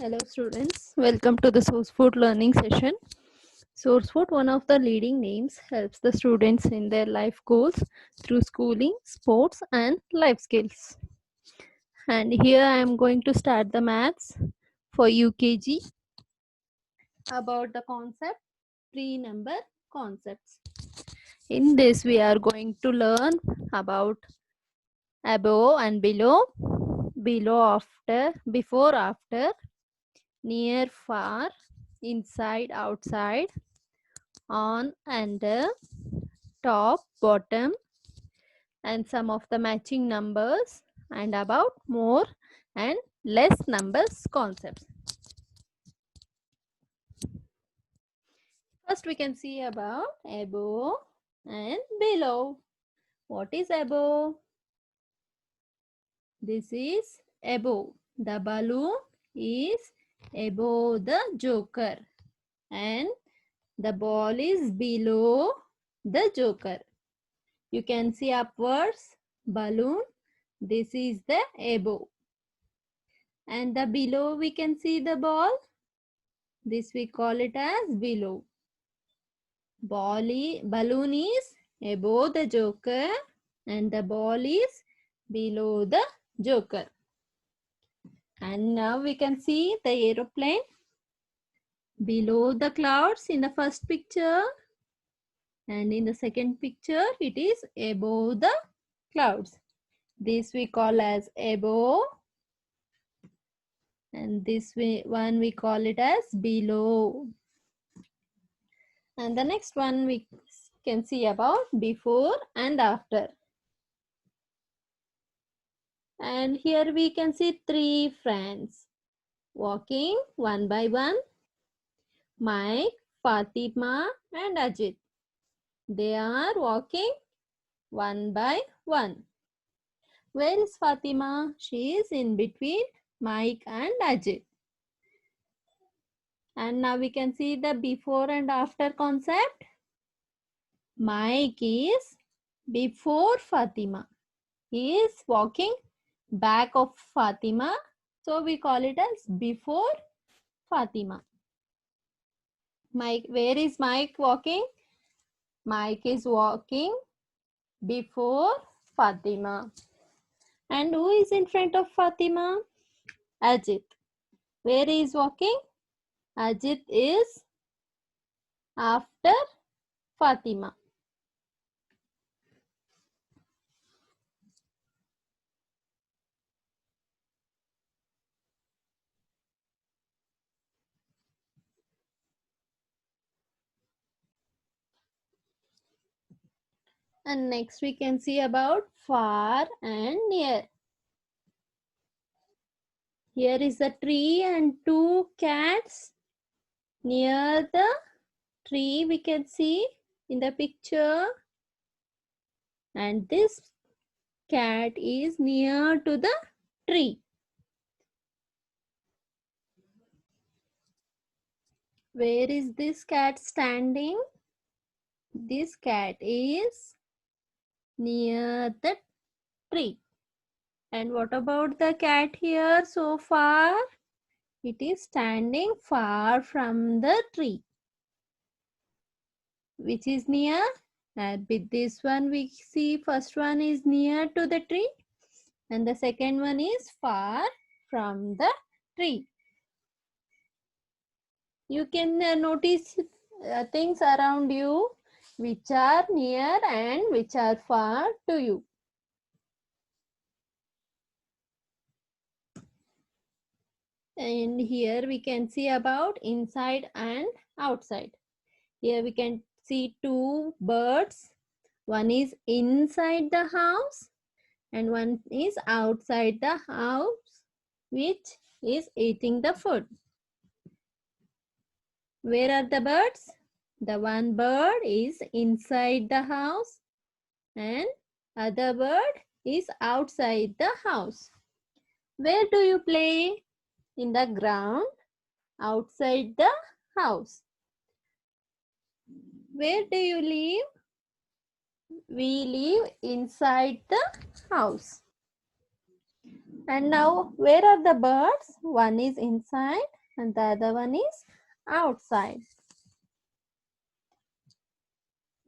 Hello students, welcome to the SourceFood learning session. SourceFood, one of the leading names, helps the students in their life goals through schooling, sports and life skills. And here I am going to start the maths for UKG about the concept pre-number concepts. In this we are going to learn about above and below, after, before, after, near, far, inside, outside, on, under, top, bottom, and some of the matching numbers, and about more and less numbers concepts. First we can see about above and below. What is above? This is above. The balloon is above the joker and the ball is below the joker. You can see upwards balloon. This is the above. And the below we can see the ball. This we call it as below. Balloon is above the joker and the ball is below the joker. And now we can see the aeroplane below the clouds in the first picture. And in the second picture, it is above the clouds. This we call as above. And this one we call it as below. And the next one we can see about before and after. And here we can see three friends walking one by one. Mike, Fatima and Ajit. They are walking one by one. Where is Fatima? She is in between Mike and Ajit. And now we can see the before and after concept. Mike is before Fatima. He is walking back of Fatima. So we call it as before Fatima. Mike, where is Mike walking? Mike is walking before Fatima. And who is in front of Fatima? Ajit. Where he is walking? Ajit is after Fatima. And next we can see about far and near. Here is a tree and two cats. Near the tree we can see in the picture. And this cat is near to the tree. Where is this cat standing? This cat is near the tree. And what about the cat here so far? It is standing far from the tree. Which is near? With this one we see first one is near to the tree and the second one is far from the tree. You can notice things around you which are near and which are far to you. And here we can see about inside and outside. Here we can see two birds. One is inside the house and one is outside the house, which is eating the food. Where are the birds? The one bird is inside the house and other bird is outside the house. Where do you play? In the ground outside the house. Where do you live? We live inside the house. And now, where are the birds? One is inside and the other one is outside.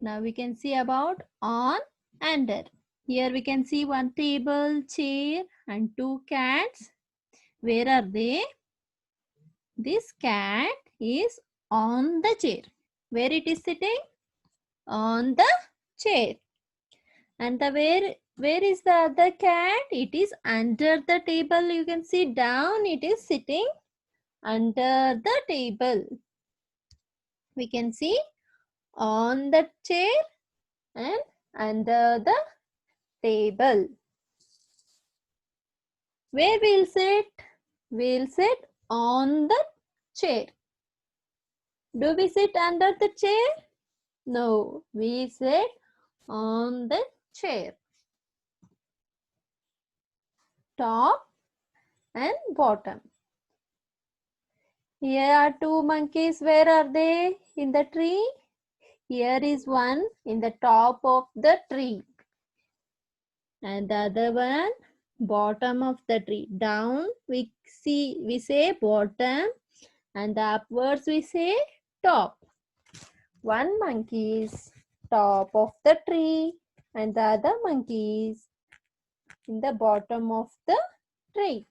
Now we can see about on, under. Here we can see one table, chair and two cats. Where are they? This cat is on the chair. Where it is sitting? On the chair. And the where is the other cat? It is under the table. You can see down. It is sitting under the table. We can see on the chair and under the table. Where we'll sit? We'll sit on the chair. Do we sit under the chair? No, we sit on the chair. Top and bottom. Here are two monkeys. Where are they? In the tree. Here is one in the top of the tree. And the other one bottom of the tree. Down we say bottom, and the upwards we say top. One monkey is top of the tree and the other monkey is in the bottom of the tree.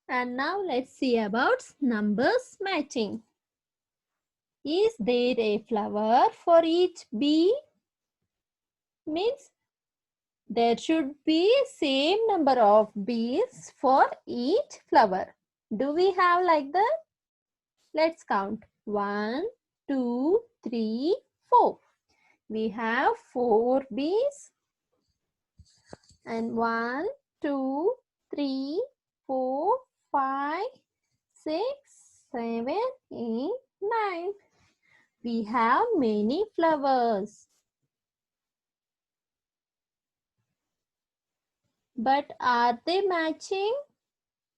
And now let's see about numbers matching. Is there a flower for each bee? Means there should be same number of bees for each flower. Do we have like that? Let's count. 1, 2, 3, 4. We have 4 bees. And 1, 2, 3, 4, 5, 6, 7, 8, 9. We have many flowers. But are they matching?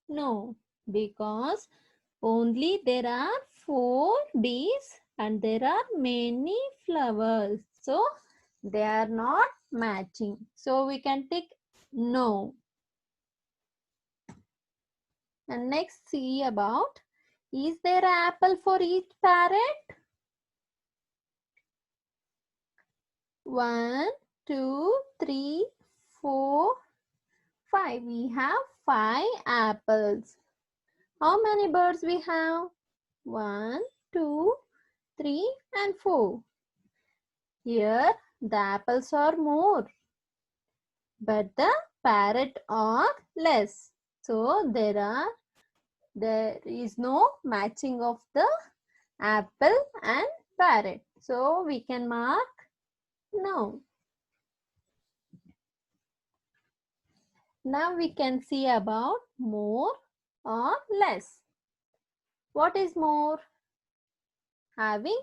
No, because only there are 4 bees and there are many flowers. So they are not matching. So we can tick no. And next see about, is there an apple for each parrot? 1, 2, 3, 4, 5. We have 5 apples. How many birds we have? 1, 2, 3 and 4. Here the apples are more, but the parrot are less. So there is no matching of the apple and parrot. So we can mark no. Now we can see about more or less. What is more? Having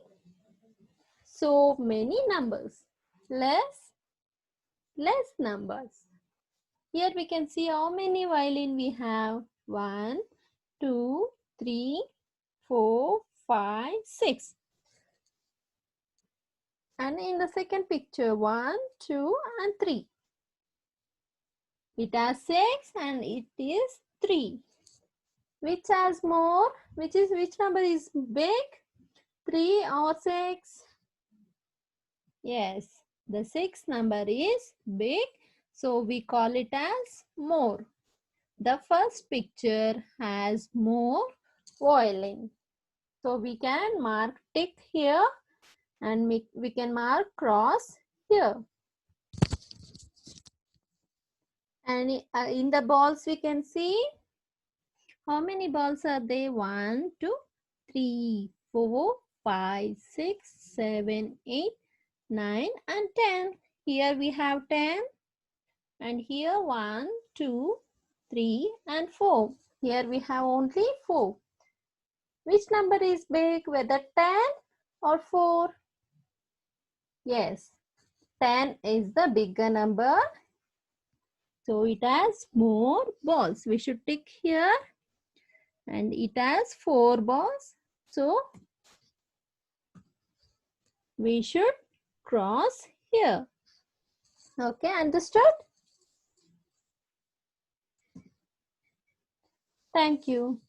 so many numbers. Less numbers. Here we can see how many violin we have. 1, 2, 3, 4, 5, 6. And in the second picture, 1, 2 and 3. It has 6 and it is 3. Which has more? Which number is big? 3 or 6? Yes, the 6 number is big. So we call it as more. The first picture has more violin. So we can mark tick here and we can mark cross here. And in the balls we can see how many balls are there? 1, 2, 3, 4, 5, 6, 7, 8, 9 and 10. Here we have 10 and here 1, 2, 3 and 4. Here we have only 4. Which number is big, whether 10 or 4? Yes, 10 is the bigger number. So it has more balls. We should tick here. And it has 4 balls. So we should cross here. Okay, understood? Thank you.